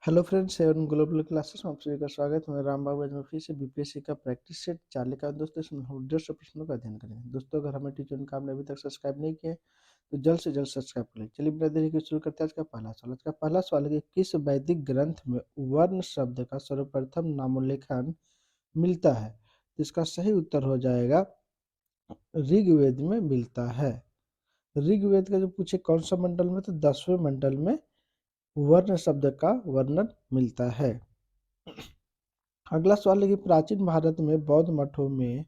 Hello friends, seven global classes में आप सभी का स्वागत है। मैं राम बाबू। आज मैं फिर से बीपीएससी का प्रैक्टिस सेट 4 लेकर दोस्तों इसमें हम 150 प्रश्नों का अध्ययन करेंगे। दोस्तों, अगर हमें टीचर का आपने अभी तक सब्सक्राइब नहीं किया है तो जल्द से जल्द सब्सक्राइब कर लें। चलिए बिना देरी के शुरू करते हैं आज का पहला सवाल। आज का पहला सवाल है कि किस वैदिक ग्रंथ में वर्ण शब्द का सर्वप्रथम नामोल्लेखन मिलता है? तो इसका सही उत्तर हो जाएगा ऋग्वेद में मिलता है। ऋग्वेद का जो पूछे कौन सा मंडल में, तो 10वें मंडल में वर्ण शब्द का वर्णन मिलता है। अगला सवाल है कि प्राचीन भारत में बौद्ध मठों में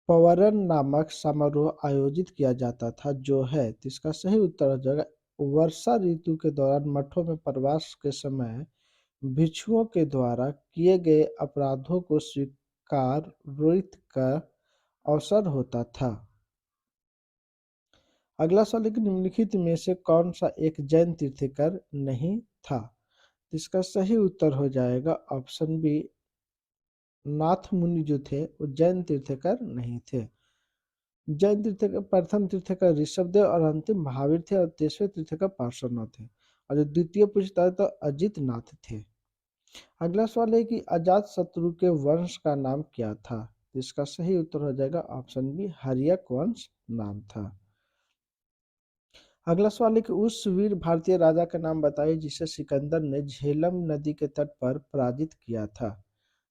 पवरन नामक समारोह आयोजित किया जाता था, जो है। तो इसका सही उत्तर हो जाएगा वर्षा ऋतु के दौरान मठों में प्रवास के समय भिक्षुओं के द्वारा किए गए अपराधों को स्वीकार रोहित का अवसर होता था। अगला सवाल है कि निम्नलिखित में से कौन सा एक जैन तीर्थंकर नहीं था? तो इसका सही उत्तर हो जाएगा ऑप्शन बी, नाथ मुनि जो थे वो जैन तीर्थंकर नहीं थे। जैन तीर्थंकर प्रथम तीर्थंकर ऋषभदेव और अंतिम महावीर थे, और 23वें तीर्थंकर पार्श्वनाथ थे, और जो द्वितीय पूछता है तो अजित नाथ थे। अगला सवाल है कि अजात शत्रु के वंश का नाम क्या था? इसका सही उत्तर हो जाएगा ऑप्शन बी, हर्यक वंश नाम था। अगला सवाल है कि उस वीर भारतीय राजा का नाम बताइए जिसे सिकंदर ने झेलम नदी के तट पर पराजित किया था।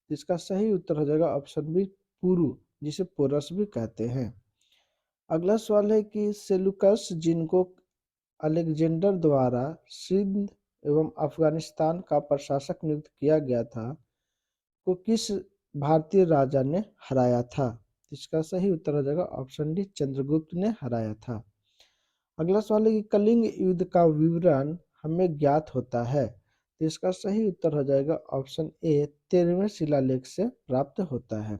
इसका सही उत्तर हो जाएगा ऑप्शन बी, पुरु, जिसे पोरस भी कहते हैं। अगला सवाल है कि सेलुकस, जिनको अलेक्जेंडर द्वारा सिंध एवं अफगानिस्तान का प्रशासक नियुक्त किया गया था, को किस भारतीय राजा ने हराया था? इसका सही उत्तर हो जाएगा ऑप्शन डी, चंद्रगुप्त ने हराया था। अगला सवाल है कि कलिंग युद्ध का विवरण हमें ज्ञात होता है, तो इसका सही उत्तर हो जाएगा ऑप्शन ए, 13वें शिलालेख से प्राप्त होता है।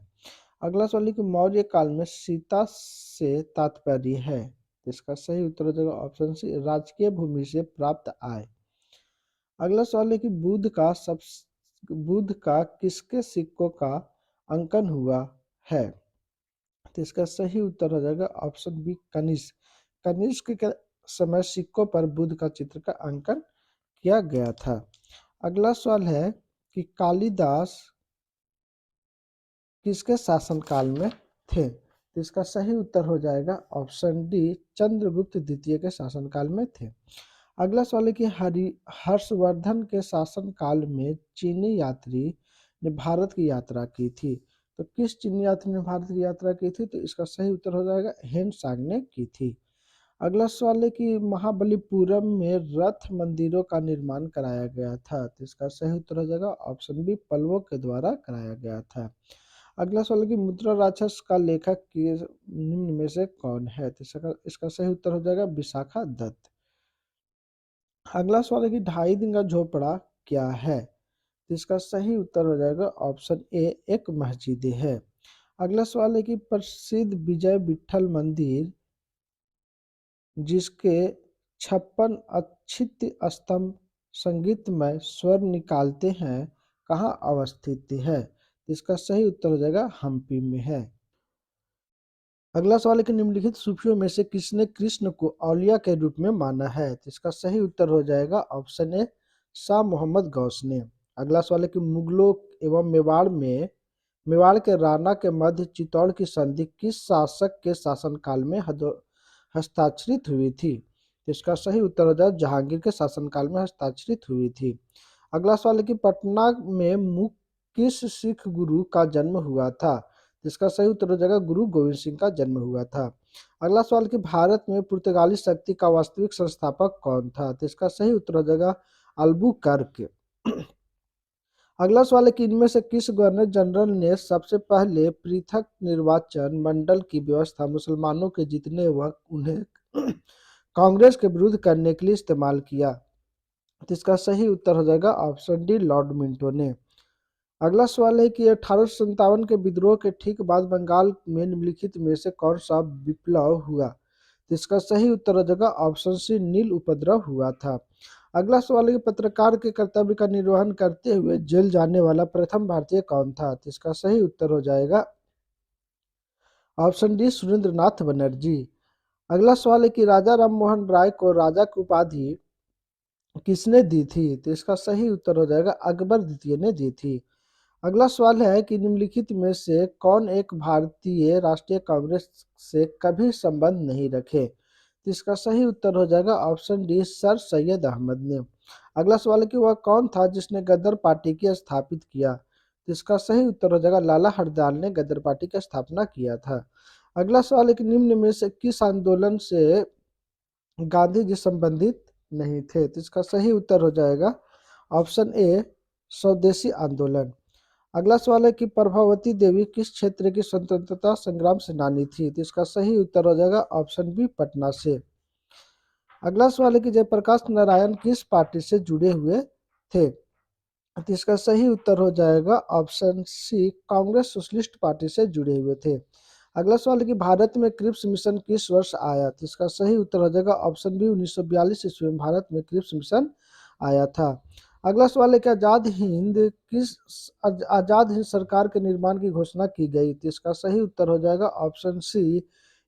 अगला सवाल है कि मौर्य काल में सीता से तात्पर्य है, तो इसका सही उत्तर हो जाएगा ऑप्शन सी, राजकीय भूमि से प्राप्त आय। अगला सवाल है कि बुद्ध का किसके सिक्कों का अंकन हुआ है? तो इसका सही उत्तर हो जाएगा ऑप्शन बी, कनिष्क। कनिष्क के समय सिक्कों पर बुद्ध का चित्र का अंकन किया गया था। अगला सवाल है कि कालिदास किसके शासनकाल में थे? तो इसका सही उत्तर हो जाएगा ऑप्शन डी, चंद्रगुप्त द्वितीय के शासनकाल में थे। अगला सवाल है कि हर्षवर्धन के शासनकाल में चीनी यात्री ने भारत की यात्रा की थी, तो किस चीनी यात्री ने भारत की यात्रा की थी? तो इसका सही उत्तर हो जाएगा हेनसांग ने की थी। अगला सवाल है कि महाबलीपुरम में रथ मंदिरों का निर्माण कराया गया था, तो इसका सही उत्तर हो जाएगा ऑप्शन बी, पल्लवों के द्वारा कराया गया था। अगला सवाल है कि मुद्रा राक्षस का लेखक निम्न में से कौन है? तो इसका सही उत्तर हो जाएगा विशाखा दत्त। अगला सवाल है कि 2.5 दिन का झोपड़ा क्या है? तो इसका सही उत्तर हो जाएगा ऑप्शन ए, एक मस्जिद है। अगला सवाल है कि प्रसिद्ध विजय विठल मंदिर, जिसके 56 अच्छित स्तंभ संगीतमय स्वर निकालते हैं, कहाँ अवस्थित है? इसका सही उत्तर हो जाएगा हम्पी में है। अगला सवाल है कि निम्नलिखित सूफियों में से किसने कृष्ण को औलिया के रूप में माना है? तो इसका सही उत्तर हो जाएगा ऑप्शन ए, शाह मोहम्मद गौस ने। अगला सवाल है कि मुगलों एवं मेवाड़ के राणा के मध्य चित्तौड़ की संधि किस शासक के शासनकाल में हस्ताक्षरित हुई थी? तो इसका सही उत्तर हो जाएगा जहांगीर के शासनकाल में हस्ताक्षरित हुई थी। अगला सवाल है कि पटना में किस सिख गुरु का जन्म हुआ था? जिसका सही उत्तर हो जाएगा गुरु गोविंद सिंह का जन्म हुआ था। अगला सवाल कि भारत में पुर्तगाली शक्ति का वास्तविक संस्थापक कौन था? तो इसका सही उत्तर हो जाएगा अल्बुकर्क। अगला सवाल है कि इनमें से किस गवर्नर जनरल ने सबसे पहले पृथक निर्वाचन मंडल की व्यवस्था मुसलमानों के जीतने व उन्हें कांग्रेस के विरुद्ध करने के लिए इस्तेमाल किया? तो इसका सही उत्तर हो जाएगा ऑप्शन डी, लॉर्ड मिंटो ने। अगला सवाल है कि 1857 के विद्रोह के ठीक बाद बंगाल में निम्नलिखित में से कौन सा विप्लव हुआ? तो इसका सही उत्तर हो जाएगा ऑप्शन सी, नील उपद्रव हुआ था। अगला सवाल है कि पत्रकार के कर्तव्य का निर्वहन करते हुए जेल जाने वाला प्रथम भारतीय कौन था? तो इसका सही उत्तर हो जाएगा ऑप्शन डी, सुरेंद्र नाथ बनर्जी। अगला सवाल है कि राजा राम मोहन राय को राजा की उपाधि किसने दी थी? तो इसका सही उत्तर हो जाएगा अकबर द्वितीय ने दी थी। अगला सवाल है कि निम्नलिखित में से कौन एक भारतीय राष्ट्रीय कांग्रेस से कभी संबंध नहीं रखे? तो इसका सही उत्तर हो जाएगा option D sir Syed Ahmad ने। अगला सवाल है कि वह कौन था जिसने गदर पार्टी की स्थापित किया? तो इसका सही उत्तर हो जाएगा लाला हरदयाल ने गदर पार्टी की स्थापना किया था। अगला सवाल है कि निम्न में से किस आंदोलन से गांधी जी संबंधित नहीं थे? तो इसका सही उत्तर हो जाएगा ऑप्शन ए स्वदेशी आंदोलन। अगला सवाल है कि प्रभावती देवी किस क्षेत्र की स्वतंत्रता संग्राम सेनानी थी? तो इसका सही उत्तर हो जाएगा ऑप्शन बी पटना से। अगला सवाल है कि जयप्रकाश नारायण किस पार्टी से जुड़े हुए थे? तो इसका सही उत्तर हो जाएगा option C Congress Socialist Party से जुड़े हुए थे। अगला सवाल है कि भारत में क्रिप्स मिशन किस वर्ष आया? तो इसका सही उत्तर हो जाएगा ऑप्शन बी 1942 ईस्वी में भारत में क्रिप्स मिशन आया था। अगला सवाल है कि आजाद हिंद सरकार के निर्माण की घोषणा की गई? तो इसका सही उत्तर हो जाएगा ऑप्शन सी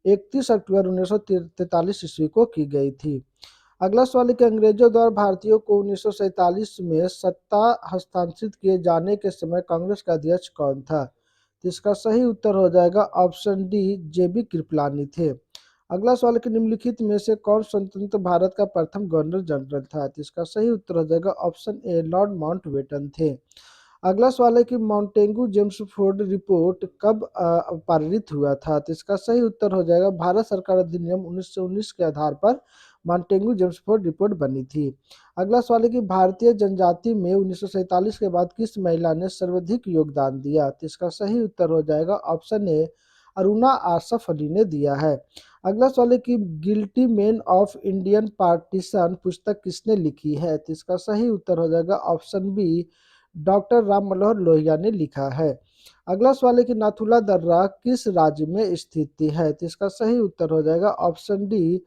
31 अक्टूबर 1943 ईस्वी को की गई थी। अगला सवाल है कि अंग्रेजों द्वारा भारतीयों को 1947 में सत्ता हस्तांतरित किए जाने के समय कांग्रेस का अध्यक्ष कौन था? तो इसका सही उत्तर हो जाएगा ऑप्शन डी जेबी कृपलानी थे। अगला सवाल है कि निम्नलिखित में से कौन स्वतंत्र भारत का प्रथम गवर्नर जनरल था? तो इसका सही उत्तर हो जाएगा ऑप्शन ए लॉर्ड माउंटबेटन थे। अगला सवाल है कि माउंटेगू जेम्सफोर्ड रिपोर्ट कब पारित हुआ था? तो इसका सही उत्तर हो जाएगा भारत सरकार अधिनियम 1919 के आधार पर माउंटेगू जेम्सफोर्ड रिपोर्ट बनी थी। अगला सवाल है कि भारतीय जनजाति में 1947 के बाद किस महिला ने सर्वाधिक योगदान दिया? तो इसका सही उत्तर हो जाएगा ऑप्शन ए अरुणा आसफ अली ने दिया है। अगला सवाल है कि guilty man of Indian partition पुस्तक किसने लिखी है? तो इसका सही उत्तर हो जाएगा option B doctor Ram Manohar Lohia ने लिखा है। अगला सवाल है कि नाथुला दर्रा किस राज्य में स्थित है? तो इसका सही उत्तर हो जाएगा ऑप्शन डी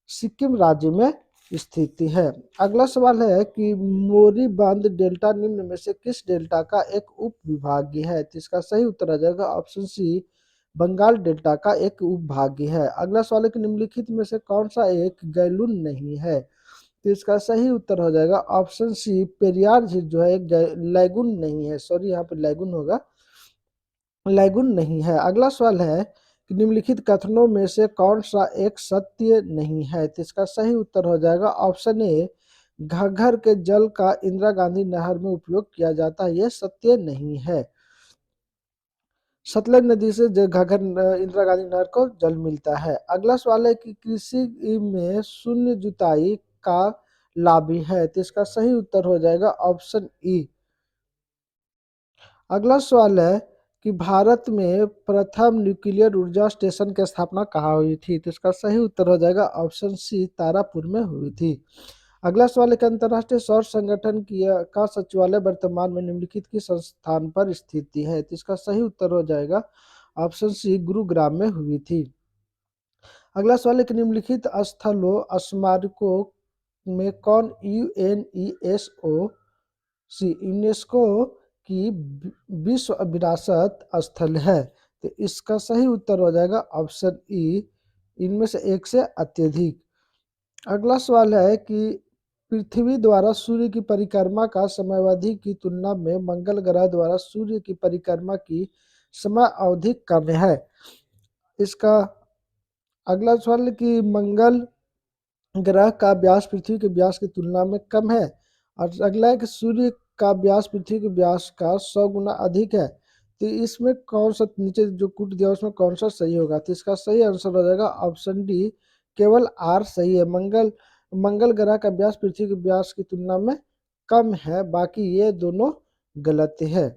सिक्किम राज्य में स्थित है। अगला सवाल है कि मोरीबंद डेल्टा निम्न में से किस डेल्टा का एक उप विभाग है? तो इसका सही उत्तर आ जाएगा ऑप्शन सी बंगाल डेल्टा का एक उपभाग है। अगला सवाल है कि निम्नलिखित में से कौन सा एक गैलून नहीं है? तो इसका सही उत्तर हो जाएगा ऑप्शन सी पेरियार झील जो है एक लैगून नहीं है, सॉरी यहाँ पे लैगून होगा, लैगून नहीं है। अगला सवाल है कि निम्नलिखित कथनों में से कौन सा एक सत्य नहीं है? तो इसका सही उत्तर हो जाएगा ऑप्शन ए घग्गर के जल का इंदिरा गांधी नहर में उपयोग किया जाता है, यह सत्य नहीं है। सतलज नदी से घग्गर इंदिरा गांधी नहर को जल मिलता है। अगला सवाल है कि कृषि में शून्य जुताई का लाभ भी है? तो इसका सही उत्तर हो जाएगा ऑप्शन ई। अगला सवाल है कि भारत में प्रथम न्यूक्लियर ऊर्जा स्टेशन की स्थापना कहाँ हुई थी? तो इसका सही उत्तर हो जाएगा ऑप्शन सी तारापुर में हुई थी। अगला सवाल है कि अंतर्राष्ट्रीय सौर संगठन का सचिवालय वर्तमान में निम्नलिखित किस संस्थान पर स्थित है? तो इसका सही उत्तर हो जाएगा ऑप्शन सी गुरुग्राम में हुई थी। अगला सवाल है कि निम्नलिखित स्थलों स्मारकों में कौन यूनेस्को की विश्व विरासत स्थल है? तो इसका सही उत्तर हो जाएगा ऑप्शन ई इनमें से एक से अत्यधिक। अगला सवाल है कि पृथ्वी द्वारा सूर्य की परिक्रमा का समयावधि की तुलना में मंगल ग्रह द्वारा सूर्य की परिक्रमा की समय अवधि कम है। इसका अगला सवाल कि मंगल ग्रह का व्यास पृथ्वी के व्यास की तुलना में कम है, और अगला है कि सूर्य का व्यास पृथ्वी के व्यास का 100 गुना अधिक है। तो इसमें कौन सा नीचे जो कूट दिया उसमें कौन सा सही होगा? तो इसका सही आंसर हो जाएगा ऑप्शन डी केवल आर सही है। मंगल ग्रह का व्यास पृथ्वी के व्यास की तुलना में कम है, बाकी ये दोनों गलत है।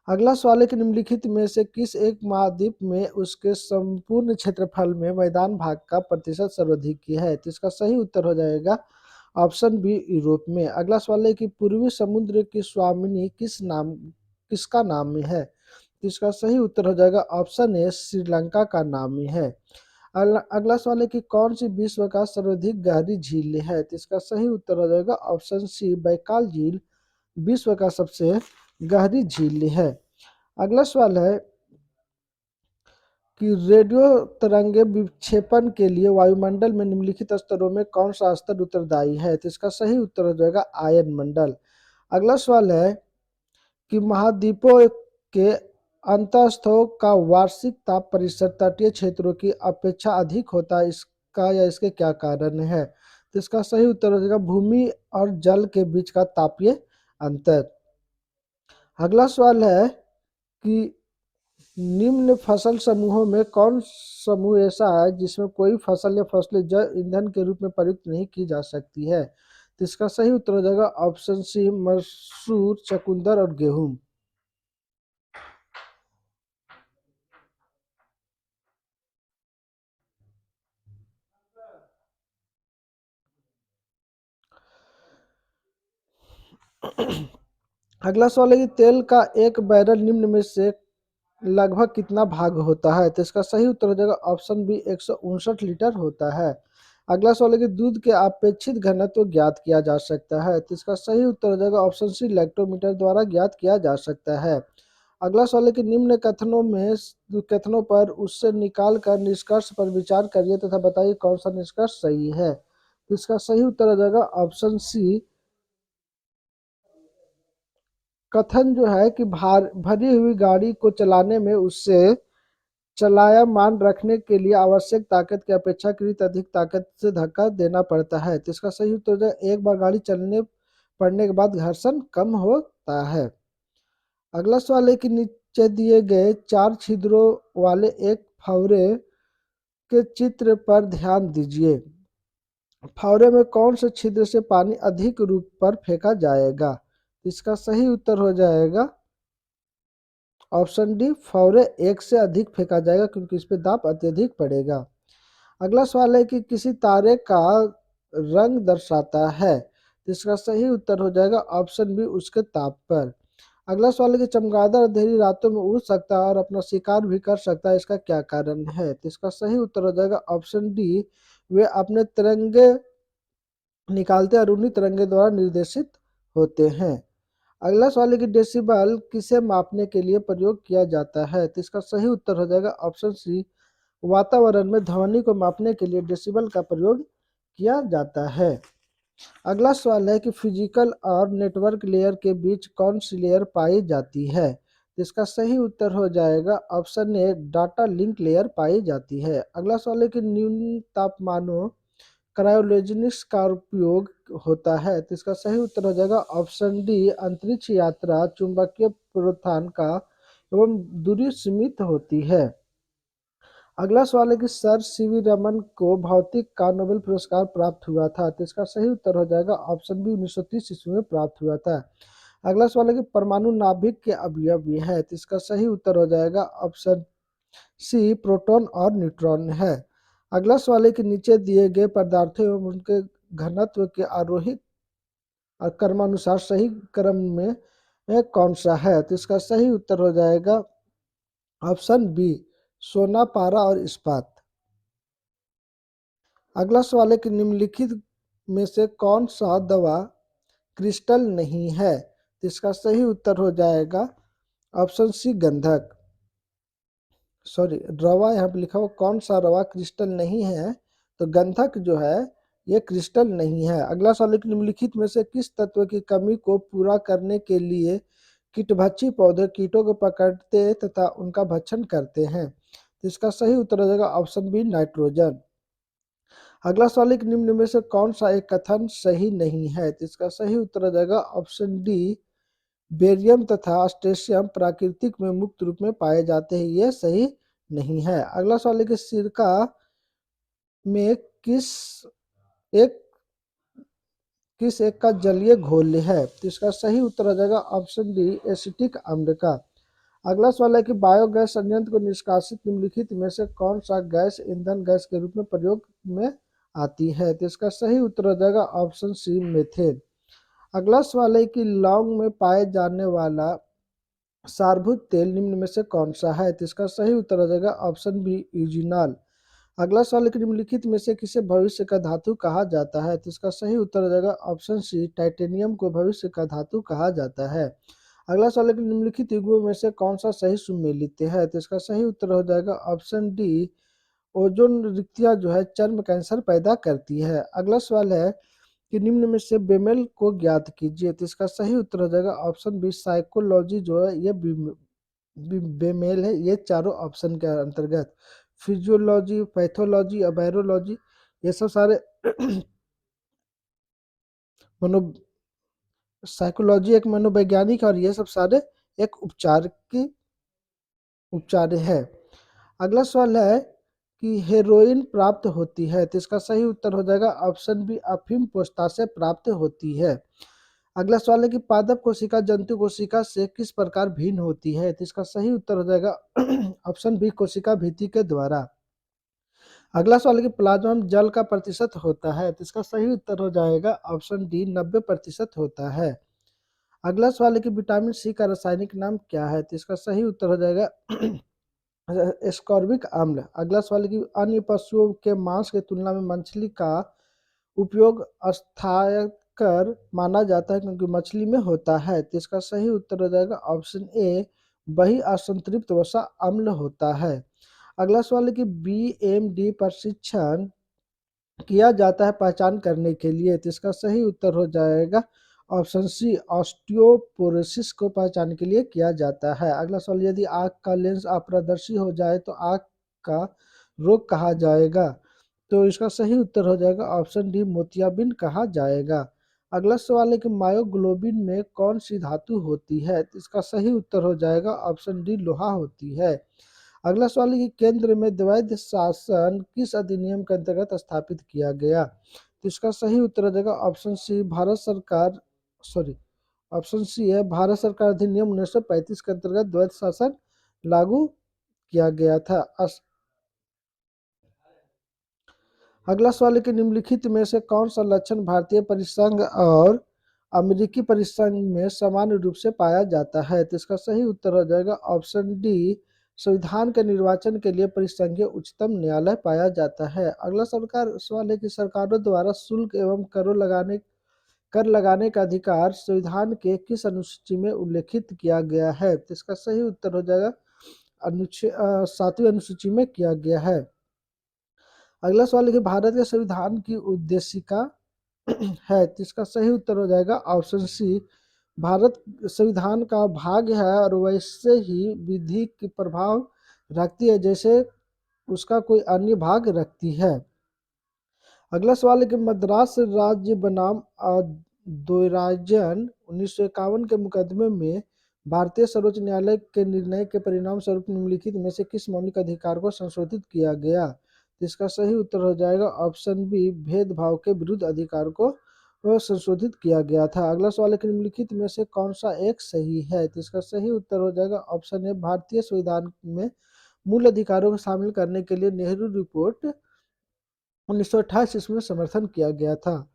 अगला सवाल है कि निम्नलिखित में से किस एक महाद्वीप में उसके संपूर्ण क्षेत्रफल में मैदान भाग का प्रतिशत सर्वाधिक है? तो इसका सही उत्तर हो जाएगा ऑप्शन बी यूरोप में। अगला सवाल है कि पूर्वी समुद्र की स्वामिनी किसका नाम है? तो इसका सही उत्तर हो जाएगा ऑप्शन ए श्रीलंका का नाम है। अगला सवाल है कि कौन सी विश्व का सर्वाधिक गहरी झील है? तो इसका सही उत्तर हो जाएगा ऑप्शन सी बैकाल झील विश्व का सबसे गहरी झील है। अगला सवाल है कि रेडियो तरंगे विक्षेपण के लिए वायुमंडल में निम्नलिखित स्तरों में कौन सा स्तर उत्तरदायी है? तो इसका सही उत्तर हो जाएगा आयन मंडल। अगला सवाल है कि महाद्वीपों के अंतस्थों का वार्षिक ताप परिसर तटीय क्षेत्रों की अपेक्षा अधिक होता है, इसका या इसके क्या कारण है? तो इसका सही उत्तर हो जाएगा भूमि और जल के बीच का तापीय अंतर। अगला सवाल है कि निम्न फसल समूहों में कौन समूह ऐसा है जिसमें कोई फसल या फसलें जैव ईंधन के रूप में प्रयुक्त नहीं की जा सकती है? तो इसका सही उत्तर हो जाएगा ऑप्शन सी मसूर, चकुंदर और गेहूं। अगला सवाल है कि तेल का एक बैरल निम्न में से लगभग कितना भाग होता है? तो इसका सही उत्तर हो जाएगा ऑप्शन बी 159 लीटर होता है। अगला सवाल है कि दूध के अपेक्षित घनत्व ज्ञात किया जा सकता है? तो इसका सही उत्तर हो जाएगा ऑप्शन सी लैक्टोमीटर द्वारा ज्ञात किया जा सकता है। अगला सवाल है कि निम्न कथनों पर उससे निकाल कर निष्कर्ष पर विचार करिए तथा बताइए कौन सा निष्कर्ष सही है। तो इसका सही उत्तर हो जाएगा ऑप्शन सी कथन जो है कि भरी हुई गाड़ी को चलाने में उससे चलायमान रखने के लिए आवश्यक ताकत की अपेक्षाकृत अधिक ताकत से धक्का देना पड़ता है। तो इसका सही उत्तर है एक बार गाड़ी चलने पड़ने के बाद घर्षण कम होता है। अगला सवाल है कि नीचे दिए गए 4 छिद्रों वाले एक फव्वारे के चित्र पर ध्यान दीजिए। फव्वारे में कौन से छिद्र से पानी अधिक रूप पर फेंका जाएगा? इसका सही उत्तर हो जाएगा ऑप्शन डी फव्वारे एक से अधिक फेंका जाएगा क्योंकि इस पे दाब अत्यधिक पड़ेगा। अगला सवाल है कि किसी तारे का रंग दर्शाता है? तो इसका सही उत्तर हो जाएगा ऑप्शन बी उसके ताप पर। अगला सवाल है कि चमगादड़ अंधेरी रातों में उड़ सकता है और अपना शिकार भी कर सकता है, इसका क्या कारण है? तो इसका सही उत्तर हो जाएगा ऑप्शन डी वे अपने तिरंगे निकालते और उन्हीं तिरंगे द्वारा निर्देशित होते हैं। अगला सवाल है कि डेसिबल किसे मापने के लिए प्रयोग किया जाता है? तो इसका सही उत्तर हो जाएगा ऑप्शन सी वातावरण में ध्वनि को मापने के लिए डेसिबल का प्रयोग किया जाता है। अगला सवाल है कि फिजिकल और नेटवर्क लेयर के बीच कौन सी लेयर पाई जाती है? तो इसका सही उत्तर हो जाएगा option A data link layer पाई जाती है। अगला सवाल है कि न्यून तापमानों क्रायोजेनिक्स का उपयोग होता है? तो इसका सही उत्तर हो जाएगा ऑप्शन डी अंतरिक्ष यात्रा, चुंबकीय प्रोत्थान का एवं दूरी सीमित होती है। अगला सवाल है कि सर सीवी रमन को भौतिक का नोबेल पुरस्कार प्राप्त हुआ था? तो इसका सही उत्तर हो जाएगा ऑप्शन बी 1930 ईस्वी में प्राप्त हुआ था। अगला सवाल है कि परमाणु नाभिक के अवयव है? तो इसका सही उत्तर हो जाएगा ऑप्शन सी प्रोटॉन और न्यूट्रॉन है। अगला सवाल है कि नीचे दिए गए पदार्थों एवं उनके घनत्व के आरोहित और क्रमानुसार सही क्रम में कौन सा है? तो इसका सही उत्तर हो जाएगा ऑप्शन बी सोना, पारा और इस्पात। अगला सवाल है कि निम्नलिखित में से कौन सा दवा क्रिस्टल नहीं है? तो इसका सही उत्तर हो जाएगा ऑप्शन सी गंधक। सॉरी रवा यहाँ पे लिखा हुआ कौन सा रवा क्रिस्टल नहीं है? तो गंधक जो है ये क्रिस्टल नहीं है। अगला सवाल है कि निम्नलिखित में से किस तत्व की कमी को पूरा करने के लिए कीटभक्षी पौधे कीटों को पकड़ते तथा उनका भक्षण करते हैं? तो इसका सही उत्तर हो जाएगा ऑप्शन बी नाइट्रोजन। अगला सवाल है कि निम्न में से कौन सा एक कथन सही नहीं है? तो इसका सही उत्तर हो जाएगा ऑप्शन डी बेरियम तथा स्ट्रेशियम प्राकृतिक में मुक्त रूप में पाए जाते हैं, ये सही नहीं है। अगला सवाल है कि सिरका में एक किस एक का जलीय घोल है? तो इसका सही उत्तर हो जाएगा ऑप्शन डी एसिटिक अम्ल का। अगला सवाल है कि बायोगैस संयंत्र को निष्कासित निम्नलिखित में से कौन सा गैस ईंधन गैस के रूप में प्रयोग में आती है? तो इसका सही उत्तर हो जाएगा ऑप्शन सी मेथेन। अगला सवाल है कि लौंग में पाए जाने वाला सारभूत तेल निम्न में से कौन सा है? तो इसका सही उत्तर हो जाएगा ऑप्शन बी यूजिनॉल। अगला सवाल है कि निम्नलिखित में से किसे भविष्य का धातु कहा जाता है? तो इसका सही उत्तर हो जाएगा ऑप्शन सी टाइटेनियम को भविष्य का धातु कहा जाता है। अगला सवाल है कि निम्नलिखित युग्मों में से कौन सा सही सुमेलित है। तो इसका सही उत्तर हो जाएगा ऑप्शन डी, ओजोन रिक्तियां जो है चर्म कैंसर पैदा करती है। अगला सवाल है कि निम्न में से बेमेल को ज्ञात कीजिए। तो इसका सही उत्तर हो जाएगा ऑप्शन बी, साइकोलॉजी जो है ये बेमेल है, ये चारों ऑप्शन के अंतर्गत। फिजियोलॉजी, पैथोलॉजी और बायोलॉजी ये सब सारे मनो साइकोलॉजी एक मनोवैज्ञानिक और ये सब सारे एक उपचार है। अगला सवाल है कि हेरोइन प्राप्त होती है। तो इसका सही उत्तर हो जाएगा ऑप्शन बी, अफीम पोस्ता से प्राप्त होती है। अगला सवाल है कि पादप कोशिका जंतु कोशिका से किस प्रकार भिन्न होती है। तो इसका सही उत्तर हो जाएगा ऑप्शन बी, कोशिका भित्ति के द्वारा। अगला सवाल है कि प्लाज्मा में जल का प्रतिशत होता है। तो इसका सही उत्तर हो जाएगा ऑप्शन डी, 90% होता है। अगला सवाल है कि विटामिन सी का रासायनिक नाम क्या है। तो इसका सही उत्तर हो जाएगा एस्कॉर्बिक अम्ल। अगला सवाल है कि अन्य पशुओं के मांस की तुलना में मछली का उपयोग अस्थायकर माना जाता है क्योंकि मछली में होता है। तो इसका सही उत्तर हो जाएगा ऑप्शन ए, वही असंतृप्त वसा अम्ल होता है। अगला सवाल है कि बीएमडी प्रशिक्षण किया जाता है पहचान करने के लिए। तो इसका सही उत्तर हो जाएगा ऑप्शन सी, ऑस्टियोपोरोसिस को पहचान के लिए किया जाता है। अगला सवाल, यदि आंख का लेंस अपारदर्शी हो जाए तो आंख का रोग कहा जाएगा। तो इसका सही उत्तर हो जाएगा ऑप्शन डी, मोतियाबिंद कहा जाएगा। अगला सवाल है कि मायोग्लोबिन में कौन सी धातु होती है। तो इसका सही उत्तर हो जाएगा ऑप्शन डी, लोहा होती है। अगला सवाल है कि केंद्र में द्वैध शासन किस अधिनियम के अंतर्गत स्थापित किया गया। तो इसका सही उत्तर हो जाएगा ऑप्शन सी, भारत सरकार सॉरी ऑप्शन सी है, भारत सरकार अधिनियम 1935 के अंतर्गत द्वैध शासन लागू किया गया था। अगला सवाल है कि निम्नलिखित में से कौन सा लक्षण भारतीय परिसंघ और अमेरिकी परिसंघ में सामान्य रूप से पाया जाता है। तो इसका सही उत्तर हो जाएगा ऑप्शन डी, संविधान के निर्वाचन के लिए परिसंघीय उच्चतम न्यायालय पाया जाता है। अगला सवाल है कि सरकारों द्वारा शुल्क एवं कर लगाने का अधिकार संविधान के किस अनुसूची में उल्लेखित किया गया है। तो इसका सही उत्तर हो जाएगा अनुच्छेद 7वीं अनुसूची में किया गया है। अगला सवाल है कि भारत के संविधान की उद्देशिका है। तो इसका सही उत्तर हो जाएगा ऑप्शन सी, भारत संविधान का भाग है और वैसे ही विधि की प्रभाव रखती है जैसे उसका कोई अन्य भाग रखती है। अगला सवाल है कि मद्रास राज्य बनाम द्वैराजन 1951 के मुकदमे में भारतीय सर्वोच्च न्यायालय के निर्णय के परिणाम स्वरूप निम्नलिखित में से किस मौलिक अधिकार को संशोधित किया गया। तो इसका सही उत्तर हो जाएगा ऑप्शन बी, भेदभाव के विरुद्ध अधिकार को संशोधित किया गया था। अगला सवाल है कि निम्नलिखित में से कौन सा एक सही है। तो इसका सही उत्तर हो जाएगा ऑप्शन ए, भारतीय संविधान में मूल अधिकारों को शामिल करने के लिए नेहरू रिपोर्ट 1928 इसमें समर्थन किया गया था।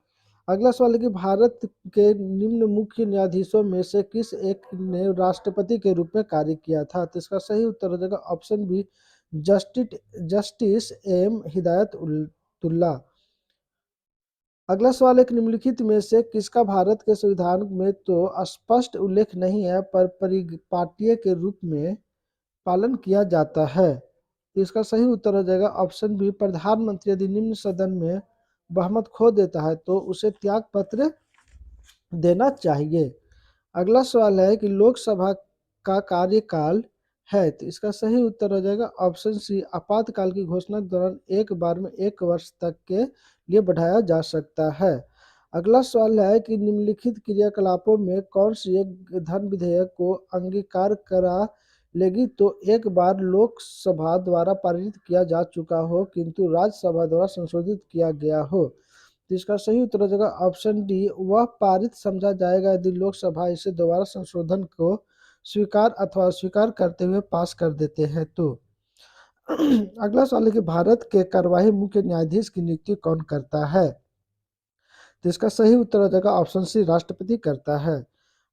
अगला सवाल है कि भारत के निम्न मुख्य न्यायाधीशों में से किस एक ने राष्ट्रपति के रूप में कार्य किया था। तो इसका सही उत्तर हो जाएगा option B, justice M Hidayatullah. अगला सवाल है कि निम्नलिखित में से किसका भारत के संविधान में तो स्पष्ट उल्लेख नहीं है पर परिपाटीय के रूप में पालन किया जाता है। तो इसका सही उत्तर हो जाएगा ऑप्शन बी, प्रधानमंत्री यदि निम्न सदन में बहुमत खो देता है तो उसे त्याग पत्र देना चाहिए। अगला सवाल है कि लोकसभा का कार्यकाल है। तो इसका सही उत्तर हो जाएगा ऑप्शन सी, आपातकाल की घोषणा के दौरान एक बार में 1 वर्ष तक के लिए बढ़ाया जा सकता है। अगला सवाल है कि निम्नलिखित क्रियाकलापों में कौन सी एक धन विधेयक को अंगीकार करा लेगी तो एक बार लोकसभा द्वारा पारित किया जा चुका हो किंतु राज्यसभा द्वारा संशोधित किया गया हो। तो इसका सही उत्तर हो जाएगा ऑप्शन डी, वह पारित समझा जाएगा यदि लोकसभा इसे दोबारा संशोधन को स्वीकार अथवा अस्वीकार करते हुए पास कर देते हैं तो। अगला सवाल है कि भारत के कार्यवाही मुख्य न्यायाधीश की नियुक्ति कौन करता है। तो इसका सही उत्तर हो जाएगा ऑप्शन सी, राष्ट्रपति करता है।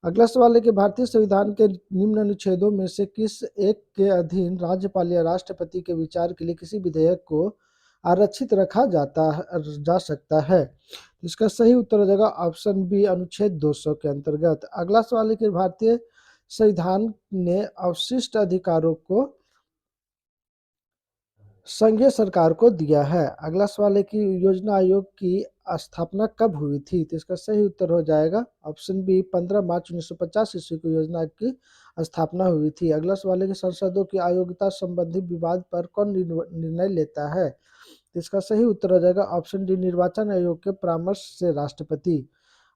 अगला सवाल है कि भारतीय संविधान के निम्न अनुच्छेदों में से किस एक के अधीन राज्यपाल या राष्ट्रपति के विचार के लिए किसी विधेयक को आरक्षित रखा जा सकता है। इसका सही उत्तर हो जाएगा ऑप्शन बी, अनुच्छेद 200 के अंतर्गत। अगला सवाल है कि भारतीय संविधान ने अवशिष्ट अधिकारों को संघीय सरकार को दिया है। अगला सवाल है कि योजना आयोग की स्थापना कब हुई थी? तो इसका सही उत्तर हो जाएगा ऑप्शन बी 15 मार्च 1950 ईस्वी को योजना की स्थापना हुई थी। अगला सवाल है कि सांसदों की अयोग्यता संबंधी विवाद पर कौन निर्णय लेता है? तो इसका सही उत्तर हो जाएगा ऑप्शन डी निर्वाचन आयोग के परामर्श से राष्ट्रपति।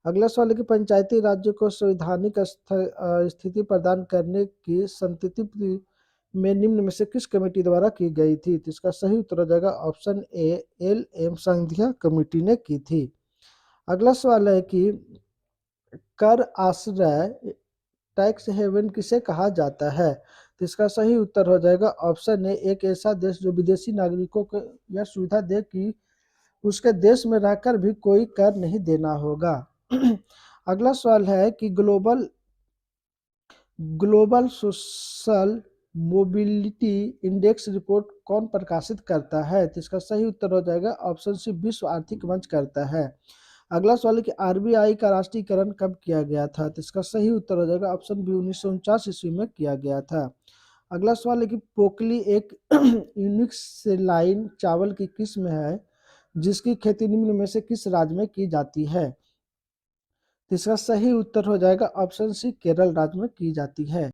अगला सवाल है कि पंचायती राज्य को संवैधानिक स्थिति प्रदान करने की संतति में निम्न में से किस कमेटी द्वारा की गई थी? तो इसका सही उत्तर हो जाएगा ऑप्शन ए एल एम संघीय कमेटी ने की थी। अगला सवाल है कि कर आश्रय टैक्स हेवन किसे कहा जाता है? तो इसका सही उत्तर हो जाएगा ऑप्शन ए एक ऐसा देश जो विदेशी नागरिकों को यह सुविधा दे कि उसके देश में रहकर भी कोई कर नहीं देना होगा। अगला सवाल है कि global global social mobility index report कौन प्रकाशित करता है? तो इसका सही उत्तर हो जाएगा ऑप्शन सी विश्व आर्थिक मंच करता है। अगला सवाल है कि आरबीआई का राष्ट्रीयकरण कब किया गया था? तो इसका सही उत्तर हो जाएगा ऑप्शन बी 1949 ईस्वी में किया गया था। अगला सवाल है कि पोकली एक यूनिक सेलाइन चावल की किस्म है जिसकी खेती निम्न में से किस राज्य में की जाती है? तो इसका सही उत्तर हो जाएगा ऑप्शन सी केरल राज्य में की जाती है।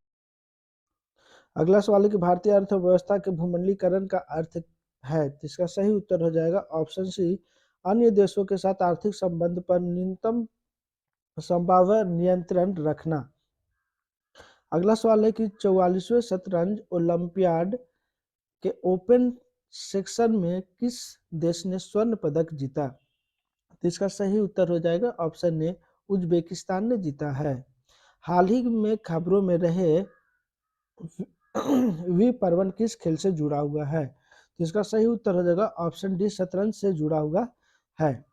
अगला सवाल है कि भारतीय अर्थव्यवस्था के भूमंडलीकरण का अर्थ है, तो इसका सही उत्तर हो जाएगा ऑप्शन सी अन्य देशों के साथ आर्थिक संबंध पर न्यूनतम संभाव्य नियंत्रण रखना। अगला सवाल है कि 44वें शतरंज ओलंपियाड के ओपन सेक्शन में किस देश ने स्वर्ण पदक जीता? तो इसका सही उत्तर हो जाएगा ऑप्शन ए उज्बेकिस्तान ने जीता है। हाल ही में खबरों में रहे वी पर्वन किस खेल से जुड़ा हुआ है? तो इसका सही उत्तर हो जाएगा ऑप्शन डी शतरंज से जुड़ा हुआ है।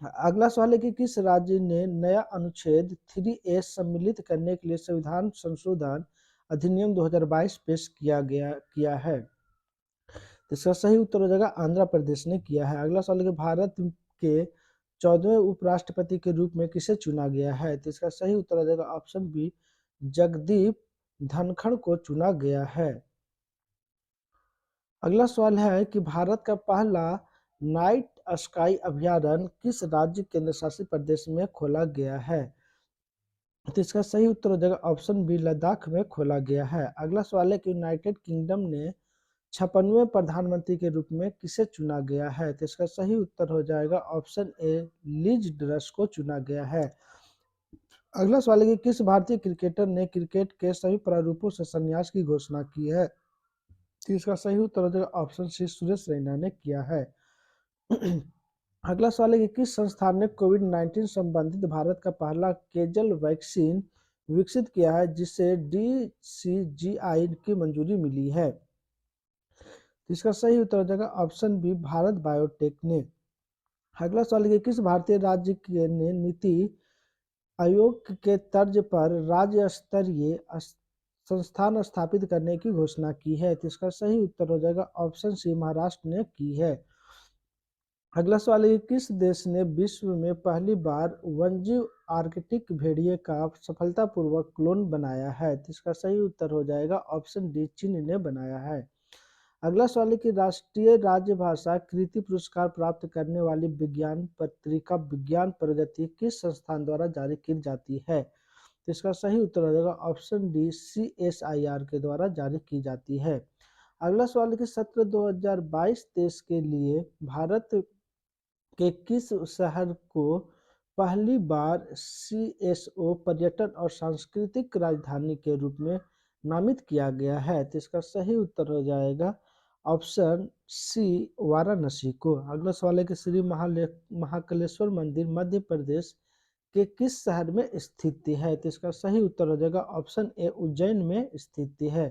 अगला सवाल है कि किस राज्य ने नया अनुच्छेद 3A सम्मिलित करने के लिए संविधान संशोधन अधिनियम 2022 पेश किया है? इसका सही उत्तर हो जाएगा आंध्र प्रदेश ने किया है। अगला सवाल है कि भारत के 14वें उपराष्ट्रपति के रूप में किसे चुना गया है? तो इसका सही उत्तर हो जाएगा ऑप्शन बी जगदीप धनखड़ को चुना गया है। अगला सवाल है कि भारत का पहला नाइट स्काई अभयारण्य किस राज्य केंद्र शासित प्रदेश में खोला गया है? तो इसका सही उत्तर हो जाएगा ऑप्शन बी लद्दाख में खोला गया है। अगला सवाल है कि यूनाइटेड किंगडम ने 56वें प्रधानमंत्री के रूप में किसे चुना गया है? तो इसका सही उत्तर हो जाएगा ऑप्शन ए लिज ट्रस को चुना गया है। अगला सवाल है कि किस भारतीय क्रिकेटर ने क्रिकेट के सभी प्रारूपों से संन्यास की घोषणा की है? तो इसका सही उत्तर हो जाएगा ऑप्शन सी सुरेश रैना ने किया है। अगला सवाल है कि किस संस्थान ने कोविड-19 संबंधित भारत का पहला केजल वैक्सीन विकसित किया है जिसे DCGI की मंजूरी मिली है? तो इसका सही उत्तर हो जाएगा ऑप्शन बी भारत बायोटेक ने। अगला सवाल है कि किस भारतीय राज्य ने नीति आयोग के तर्ज पर राज्य स्तरीय संस्थान स्थापित करने की घोषणा की है? तो इसका सही उत्तर हो जाएगा ऑप्शन सी महाराष्ट्र ने की है। अगला सवाल है कि किस देश ने विश्व में पहली बार वन्यजीव आर्कटिक भेड़िए का सफलतापूर्वक क्लोन बनाया है? तो इसका सही उत्तर हो जाएगा ऑप्शन डी चीन ने बनाया है। अगला सवाल है कि राष्ट्रीय राजभाषा कृति पुरस्कार प्राप्त करने वाली विज्ञान पत्रिका विज्ञान प्रगति किस संस्थान द्वारा जारी की जाती है? तो इसका सही उत्तर हो जाएगा ऑप्शन डी CSIR के द्वारा जारी की जाती है। अगला सवाल है कि सत्र 2022-23 के लिए भारत के किस शहर को पहली बार CSO पर्यटन और सांस्कृतिक राजधानी के रूप में नामित किया गया है? तो इसका सही उत्तर हो जाएगा ऑप्शन सी वाराणसी को। अगला सवाल है कि श्री महाकालेश्वर मंदिर मध्य प्रदेश के किस शहर में स्थित है? तो इसका सही उत्तर हो जाएगा ऑप्शन ए उज्जैन में स्थित है।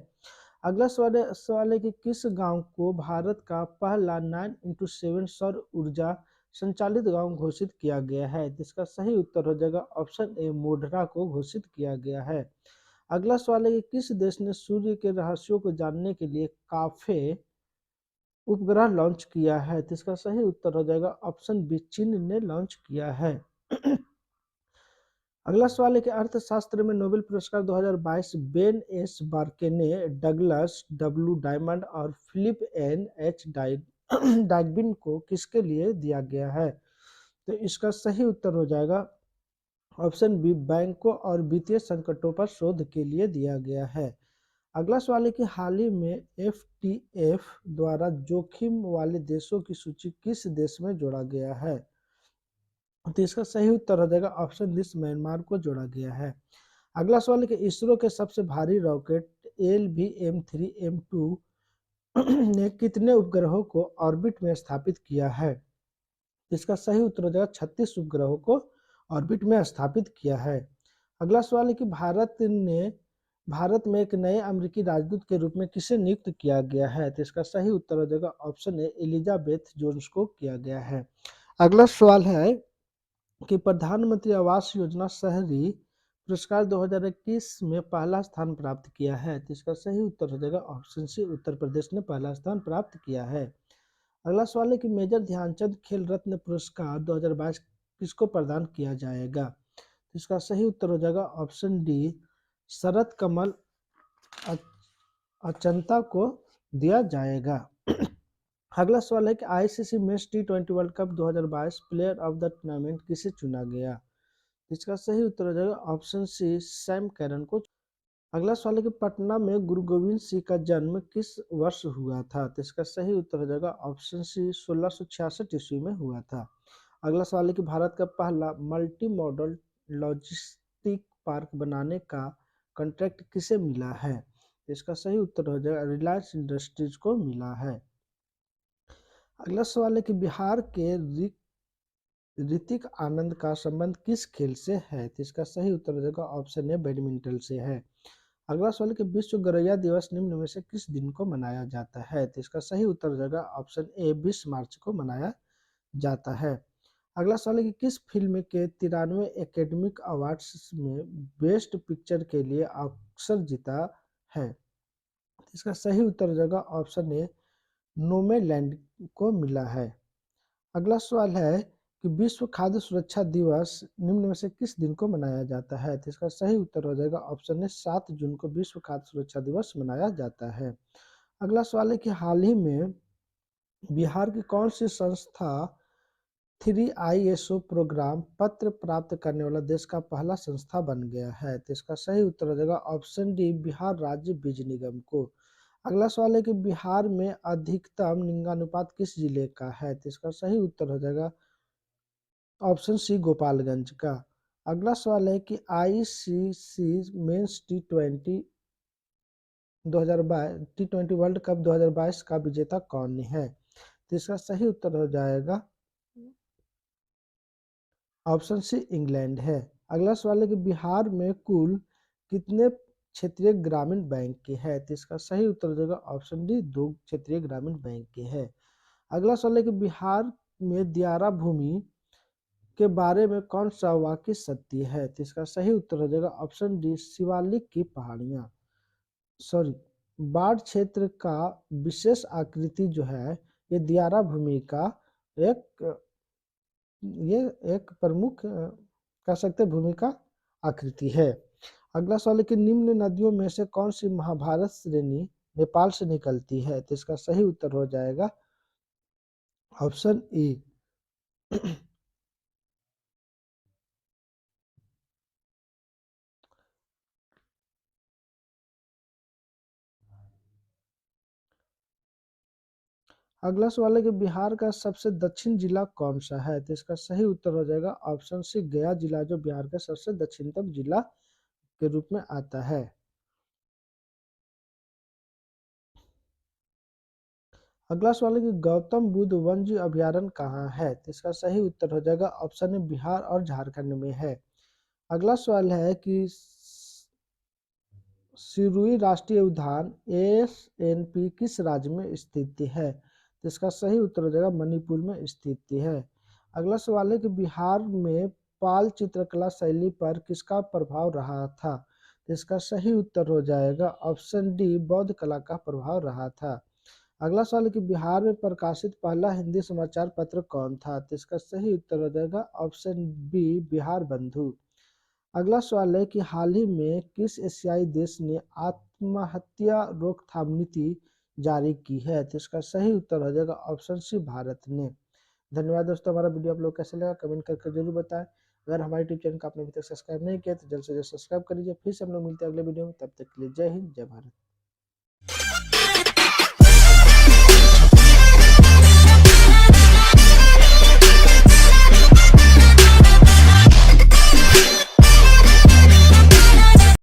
अगला सवाल है कि किस गांव को भारत का पहला 9x7 सौर ऊर्जा संचालित गांव घोषित किया गया है? जिसका सही उत्तर हो जाएगा ऑप्शन ए मोढेरा को घोषित किया गया है। अगला सवाल है कि किस देश ने सूर्य के रहस्यों को जानने के लिए काफे उपग्रह लॉन्च किया है? तो इसका सही उत्तर हो जाएगा ऑप्शन बी चीन ने लॉन्च किया है। अगला सवाल है कि अर्थशास्त्र में नोबेल पुरस्कार 2022 Ben S Bernanke, Douglas W Diamond और फिलिप एन एच डाइगबिन को किसके लिए दिया गया है? तो इसका सही उत्तर हो जाएगा ऑप्शन बी, बैंकों और वित्तीय संकटों पर शोध के लिए दिया गया है। अगला सवाल है कि हाल ही में एफटीएफ द्वारा जोखिम वाले देशों की सूची किस देश में जोड़ा गया है? तो इसका सही उत्तर हो जाएगा ऑप्शन डी, म्यांमार को जोड़ा गया है। अगला सवाल है कि इसरो के सबसे भारी रॉकेट LVM-3 M2 ने कितने उपग्रहों को ऑर्बिट में स्थापित किया है? इसका सही उत्तर हो जाएगा 36 उपग्रहों को ऑर्बिट में स्थापित किया है। अगला सवाल है कि भारत में एक नए अमेरिकी राजदूत के रूप में किसे नियुक्त किया गया है? तो इसका सही उत्तर हो जाएगा ऑप्शन ए, एलिजाबेथ जोन्स को किया गया है। अगला सवाल है कि प्रधानमंत्री आवास योजना शहरी पुरस्कार 2021 में पहला स्थान प्राप्त किया है। तो इसका सही उत्तर हो जाएगा ऑप्शन सी, उत्तर प्रदेश ने पहला स्थान प्राप्त किया है। अगला सवाल है कि मेजर ध्यानचंद खेल रत्न पुरस्कार 2022 किसको प्रदान किया जाएगा? तो इसका सही उत्तर हो जाएगा ऑप्शन डी, शरत कमल अचंता को दिया जाएगा। अगला सवाल है कि ICC men's T20 world cup 2022 player of the tournament किसे चुना गया? इसका सही उत्तर हो जाएगा ऑप्शन सी, सैम कैरन को। अगला सवाल है कि पटना में गुरु गोविंद सिंह का जन्म किस वर्ष हुआ था? तो इसका सही उत्तर हो जाएगा ऑप्शन सी, 1666 ईस्वी में हुआ था। अगला सवाल है कि भारत का पहला मल्टी मॉडल लॉजिस्टिक पार्क बनाने का कॉन्ट्रैक्ट किसे मिला है? तो इसका सही उत्तर हो जाएगा रिलायंस इंडस्ट्रीज को मिला है। अगला सवाल है कि बिहार के ऋतिक आनंद का संबंध किस खेल से है? तो इसका सही उत्तर हो जाएगा ऑप्शन ए, बैडमिंटन से है। अगला सवाल है कि विश्व गौरैया दिवस निम्न में से किस दिन को मनाया जाता है? तो इसका सही उत्तर हो जाएगा ऑप्शन ए, 20 मार्च को मनाया जाता है। अगला सवाल है कि किस फिल्म के 93 एकेडमिक अवार्ड्स में बेस्ट पिक्चर के लिए ऑस्कर जीता है? तो इसका सही उत्तर हो जाएगा ऑप्शन ए, नोमैडलैंड को मिला है। अगला सवाल है कि विश्व खाद्य सुरक्षा दिवस निम्न में से किस दिन को मनाया जाता है? तो इसका सही उत्तर हो जाएगा ऑप्शन ए, 7 जून को विश्व खाद्य सुरक्षा दिवस मनाया जाता है। अगला सवाल है कि हाल ही में बिहार की कौन सी संस्था 3 ISO प्रोग्राम पत्र प्राप्त करने वाला देश का पहला संस्था बन गया है? तो इसका सही उत्तर हो जाएगा ऑप्शन डी, बिहार राज्य बीज निगम को। अगला सवाल है कि बिहार में अधिकतम लिंगानुपात किस जिले का है? तो इसका सही उत्तर हो जाएगा ऑप्शन सी, गोपालगंज का। अगला सवाल है कि ICC men's T20 world cup 2022 का विजेता कौन है? तो इसका सही उत्तर हो जाएगा ऑप्शन सी, इंग्लैंड है। अगला सवाल है कि बिहार में कुल कितने क्षेत्रीय ग्रामीण बैंक के हैं? तो इसका सही उत्तर हो जाएगा ऑप्शन डी, 2 क्षेत्रीय ग्रामीण बैंक के हैं। अगला सवाल है कि बिहार में दियारा भूमि के बारे में कौन सा वाक्य सत्य है? तो इसका सही उत्तर हो जाएगा ऑप्शन डी, शिवालिक की पहाड़ियाँ, सॉरी, बाढ़ क्षेत्र का विशेष आकृति जो है ये दियारा भूमि का एक ये एक प्रमुख कह सकते भूमि का आकृति है। अगला सवाल है कि निम्न नदियों में से कौन सी महाभारत श्रेणी नेपाल से निकलती है? तो इसका सही उत्तर हो जाएगा ऑप्शन ई। अगला सवाल है कि बिहार का सबसे दक्षिण जिला कौन सा है? तो इसका सही उत्तर हो जाएगा ऑप्शन सी, गया जिला, जो बिहार का सबसे दक्षिणतम जिला के रूप में आता है। अगला सवाल है कि गौतम बुद्ध वन्यजीव अभयारण्य कहाँ है? तो इसका सही उत्तर हो जाएगा ऑप्शन ए, बिहार और झारखंड में है। अगला सवाल है कि सिरुई राष्ट्रीय उद्यान SNP किस राज्य में स्थित है? तो इसका सही उत्तर हो जाएगा मणिपुर में स्थित है। अगला सवाल है कि बिहार में पाल चित्रकला शैली पर किसका प्रभाव रहा था? तो इसका सही उत्तर हो जाएगा ऑप्शन डी, बौद्ध कला का प्रभाव रहा था। अगला सवाल है कि बिहार में प्रकाशित पहला हिंदी समाचार पत्र कौन था? तो इसका सही उत्तर हो जाएगा ऑप्शन बी, बिहार बंधु। अगला सवाल है कि हाल ही में किस एशियाई देश ने आत्महत्या रोकथाम नीति जारी की है? तो इसका सही उत्तर हो जाएगा ऑप्शन सी, भारत ने। धन्यवाद दोस्तों, हमारा वीडियो आप लोग कैसे लगा कमेंट करके जरूर बताएं। अगर हमारे यूट्यूब चैनल को आपने अभी तक सब्सक्राइब नहीं किया तो जल्द से जल्द सब्सक्राइब कर लीजिए। फिर से हम लोग मिलते हैं अगले वीडियो में, तब तक के लिए जय हिंद, जय भारत।